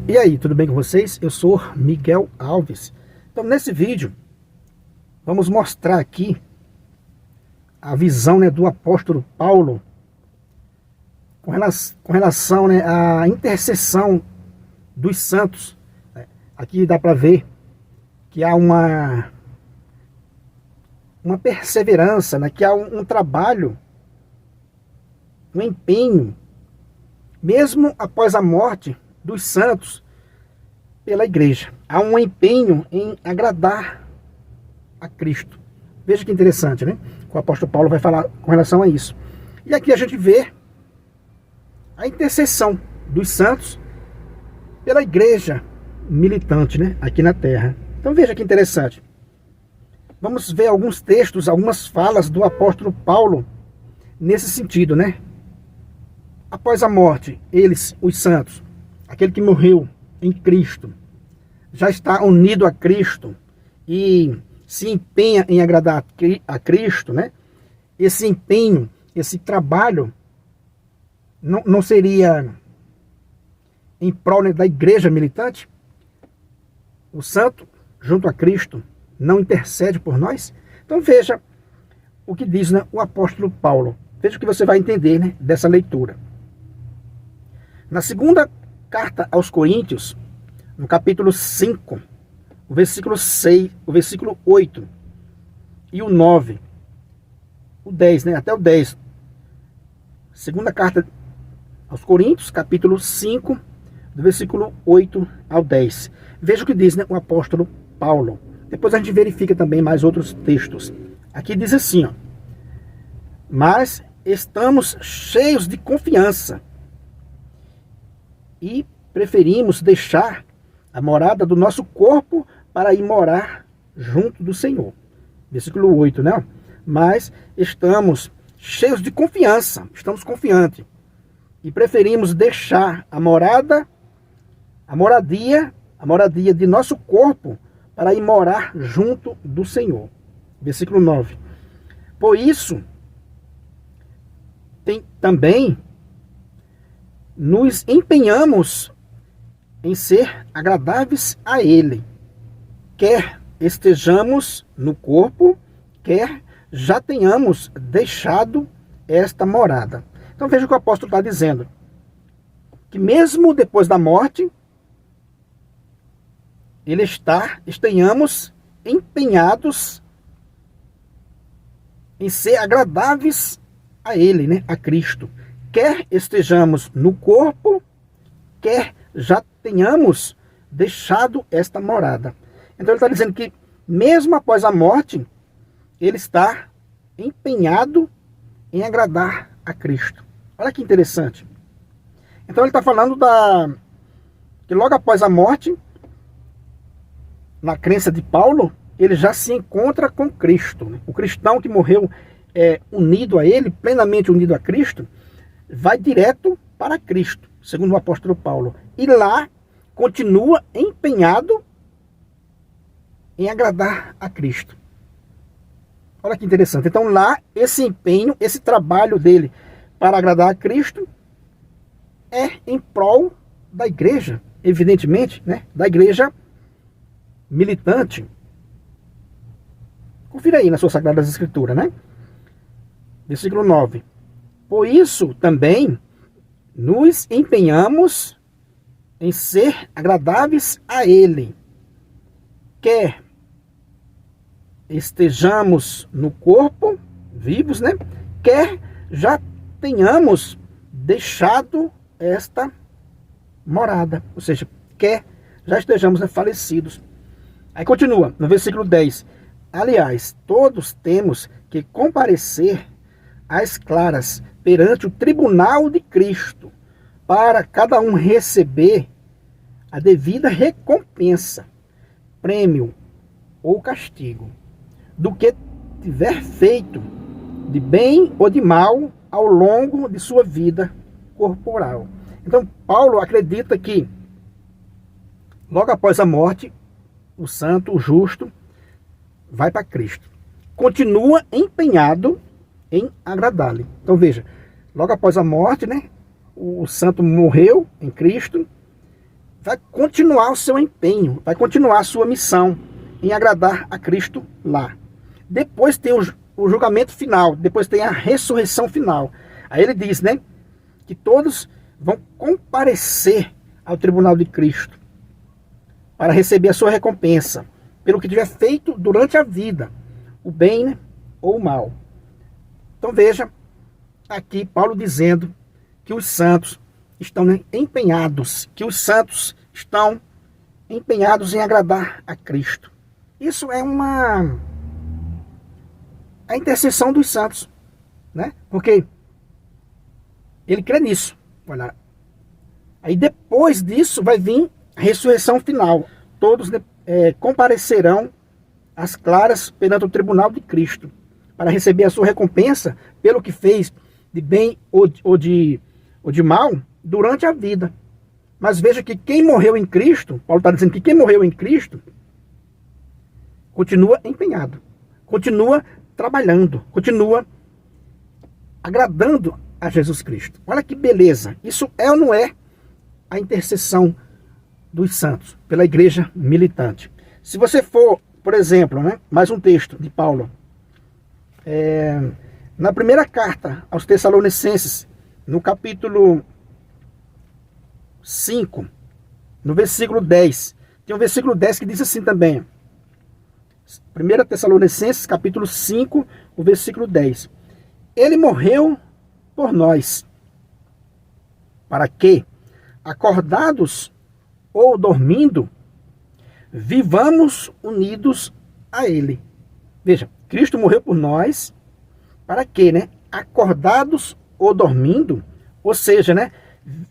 E aí, tudo bem com vocês? Eu sou Miguel Alves. Então, nesse vídeo, vamos mostrar aqui a visão, né, do apóstolo Paulo com relação, né, à intercessão dos santos. Aqui dá para ver que há uma perseverança, né, que há um trabalho, um empenho, mesmo após a morte dos santos pela igreja. Há um empenho em agradar a Cristo. Veja que interessante, né? O apóstolo Paulo vai falar com relação a isso. E aqui a gente vê a intercessão dos santos pela igreja militante, né, aqui na terra. Então veja que interessante. Vamos ver alguns textos, algumas falas do apóstolo Paulo nesse sentido, né? Após a morte, eles, os santos, aquele que morreu em Cristo, já está unido a Cristo e se empenha em agradar a Cristo, né? Esse empenho, esse trabalho não seria em prol, né, da igreja militante? O santo, junto a Cristo, não intercede por nós? Então veja o que diz, né, o apóstolo Paulo. Veja o que você vai entender, né, dessa leitura. Na segunda carta aos Coríntios, no capítulo 5, o versículo 6, o versículo 8 e o 9, o 10, né, até o 10. Segunda carta aos Coríntios, capítulo 5, do versículo 8 ao 10. Veja o que diz, né, o apóstolo Paulo. Depois a gente verifica também mais outros textos. Aqui diz assim, ó: mas estamos cheios de confiança e preferimos deixar a morada do nosso corpo para ir morar junto do Senhor. Versículo 8, né? Mas estamos cheios de confiança, estamos confiantes e preferimos deixar a moradia de nosso corpo para ir morar junto do Senhor. Versículo 9. Por isso, também nos empenhamos em ser agradáveis a Ele, quer estejamos no corpo, quer já tenhamos deixado esta morada. Então veja o que o apóstolo está dizendo, que mesmo depois da morte, estejamos empenhados em ser agradáveis a Ele, né, a Cristo. Quer estejamos no corpo, quer já tenhamos deixado esta morada. Então ele está dizendo que mesmo após a morte, ele está empenhado em agradar a Cristo. Olha que interessante. Então ele está falando que logo após a morte, na crença de Paulo, ele já se encontra com Cristo. O cristão que morreu unido a Ele, plenamente unido a Cristo, vai direto para Cristo, segundo o apóstolo Paulo. E lá continua empenhado em agradar a Cristo. Olha que interessante. Então lá, esse empenho, esse trabalho dele para agradar a Cristo é em prol da igreja, evidentemente, né? Da igreja militante. Confira aí nas suas Sagradas Escrituras, né? Versículo 9. Por isso também nos empenhamos em ser agradáveis a Ele, quer estejamos no corpo, vivos, né? Quer já tenhamos deixado esta morada, ou seja, quer já estejamos, né, falecidos. Aí continua, no versículo 10. Aliás, todos temos que comparecer às claras perante o tribunal de Cristo, para cada um receber a devida recompensa, prêmio ou castigo, do que tiver feito de bem ou de mal ao longo de sua vida corporal. Então, Paulo acredita que logo após a morte, o santo, o justo, vai para Cristo. Continua empenhado em agradá-lo. Então veja, logo após a morte, né, o santo morreu em Cristo, vai continuar o seu empenho, vai continuar a sua missão em agradar a Cristo lá. Depois tem o julgamento final, depois tem a ressurreição final. Aí ele diz, né, que todos vão comparecer ao tribunal de Cristo para receber a sua recompensa pelo que tiver feito durante a vida, o bem, né, ou o mal. Então veja aqui Paulo dizendo que os santos estão, né, empenhados, que os santos estão empenhados em agradar a Cristo. Isso é a intercessão dos santos, né? Porque ele crê nisso. Olha, aí depois disso vai vir a ressurreição final. Todos comparecerão às claras perante o tribunal de Cristo para receber a sua recompensa pelo que fez de bem ou de mal durante a vida. Mas veja que quem morreu em Cristo, Paulo está dizendo que quem morreu em Cristo continua empenhado, continua trabalhando, continua agradando a Jesus Cristo. Olha que beleza. Isso é ou não é a intercessão dos santos pela igreja militante? Se você for, por exemplo, né, mais um texto de Paulo, na primeira carta aos Tessalonicenses, no capítulo 5, no versículo 10, tem um versículo 10 que diz assim também, 1 Tessalonicenses, capítulo 5, o versículo 10. Ele morreu por nós, para que, acordados ou dormindo, vivamos unidos a Ele. Veja, Cristo morreu por nós, para que, né, acordados ou dormindo, ou seja, né,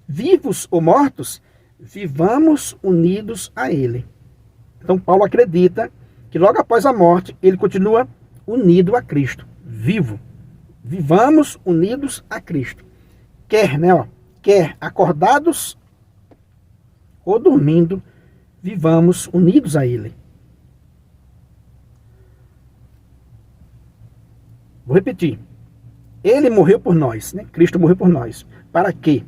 vivos ou mortos, vivamos unidos a Ele. Então Paulo acredita que logo após a morte, ele continua unido a Cristo, vivo. Vivamos unidos a Cristo. Quer acordados ou dormindo, vivamos unidos a Ele. Vou repetir. Ele morreu por nós, né? Cristo morreu por nós. Para que,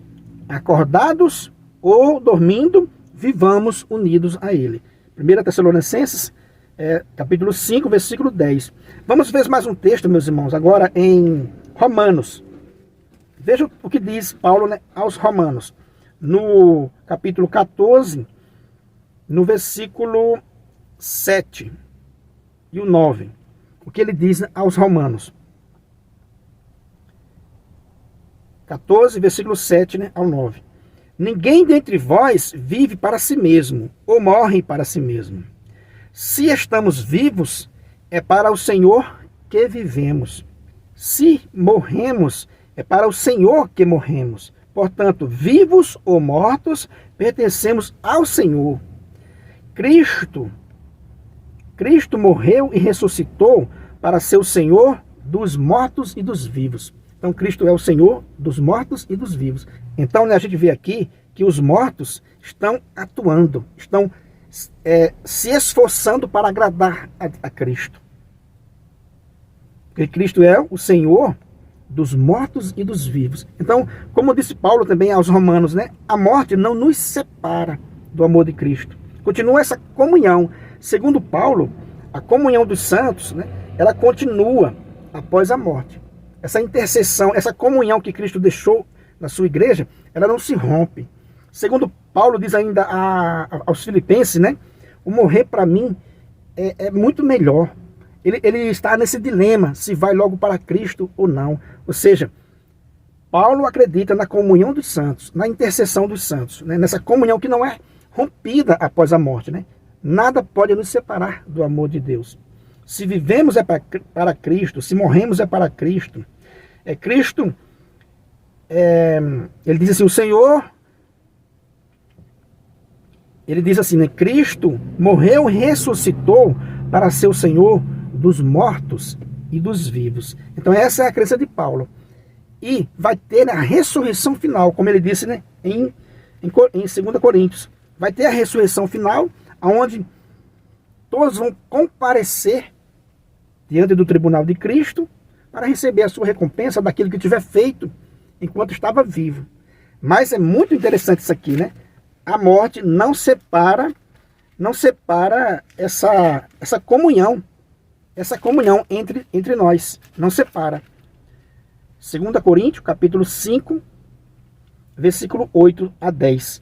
acordados ou dormindo, vivamos unidos a Ele. 1 Tessalonicenses, capítulo 5, versículo 10. Vamos ver mais um texto, meus irmãos, agora em Romanos. Veja o que diz Paulo, né, aos Romanos. No capítulo 14, no versículo 7 e o 9. O que ele diz aos Romanos. 14, versículo 7, né, ao 9. Ninguém dentre vós vive para si mesmo, ou morre para si mesmo. Se estamos vivos, é para o Senhor que vivemos. Se morremos, é para o Senhor que morremos. Portanto, vivos ou mortos, pertencemos ao Senhor. Cristo morreu e ressuscitou para ser o Senhor dos mortos e dos vivos. Então, Cristo é o Senhor dos mortos e dos vivos. Então, né, a gente vê aqui que os mortos estão atuando, estão se esforçando para agradar a Cristo. Porque Cristo é o Senhor dos mortos e dos vivos. Então, como disse Paulo também aos Romanos, né, a morte não nos separa do amor de Cristo. Continua essa comunhão. Segundo Paulo, a comunhão dos santos, né, ela continua após a morte. Essa intercessão, essa comunhão que Cristo deixou na sua igreja, ela não se rompe. Segundo Paulo diz ainda aos Filipenses, né, o morrer para mim é muito melhor. Ele está nesse dilema, se vai logo para Cristo ou não. Ou seja, Paulo acredita na comunhão dos santos, na intercessão dos santos, né, nessa comunhão que não é rompida após a morte, né? Nada pode nos separar do amor de Deus. Se vivemos é para Cristo, se morremos é para Cristo. Cristo, ele diz assim, o Senhor, ele diz assim, né? Cristo morreu e ressuscitou para ser o Senhor dos mortos e dos vivos. Então essa é a crença de Paulo. E vai ter a ressurreição final, como ele disse, né, em 2 Coríntios. Vai ter a ressurreição final, onde todos vão comparecer diante do tribunal de Cristo para receber a sua recompensa daquilo que tiver feito enquanto estava vivo. Mas é muito interessante isso aqui, né? a morte não separa essa comunhão entre nós, não separa. 2 Coríntios, capítulo 5, versículo 8 a 10.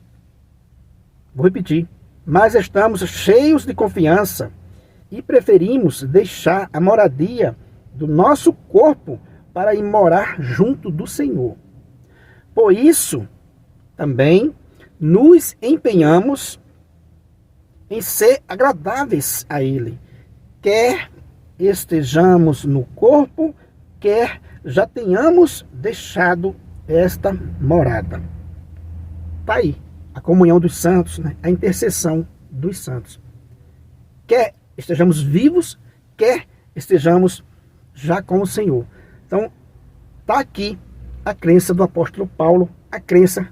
Vou repetir. Mas estamos cheios de confiança e preferimos deixar a moradia do nosso corpo para ir morar junto do Senhor. Por isso, também nos empenhamos em ser agradáveis a Ele, quer estejamos no corpo, quer já tenhamos deixado esta morada. Está aí a comunhão dos santos, né? A intercessão dos santos. Quer estejamos vivos, quer estejamos já com o Senhor. Então, está aqui a crença do apóstolo Paulo, a crença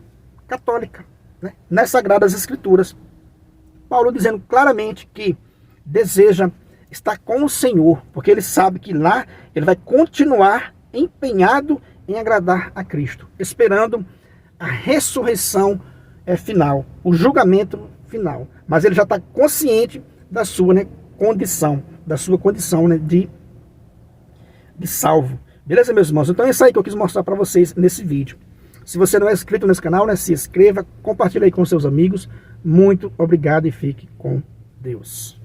católica, né? Nas Sagradas Escrituras. Paulo dizendo claramente que deseja estar com o Senhor, porque ele sabe que lá ele vai continuar empenhado em agradar a Cristo, esperando a ressurreição final, o julgamento final. Mas ele já está consciente da sua, né, condição, né, de salvo. Beleza, meus irmãos? Então é isso aí que eu quis mostrar para vocês nesse vídeo. Se você não é inscrito nesse canal, né, se inscreva, compartilhe aí com seus amigos. Muito obrigado e fique com Deus.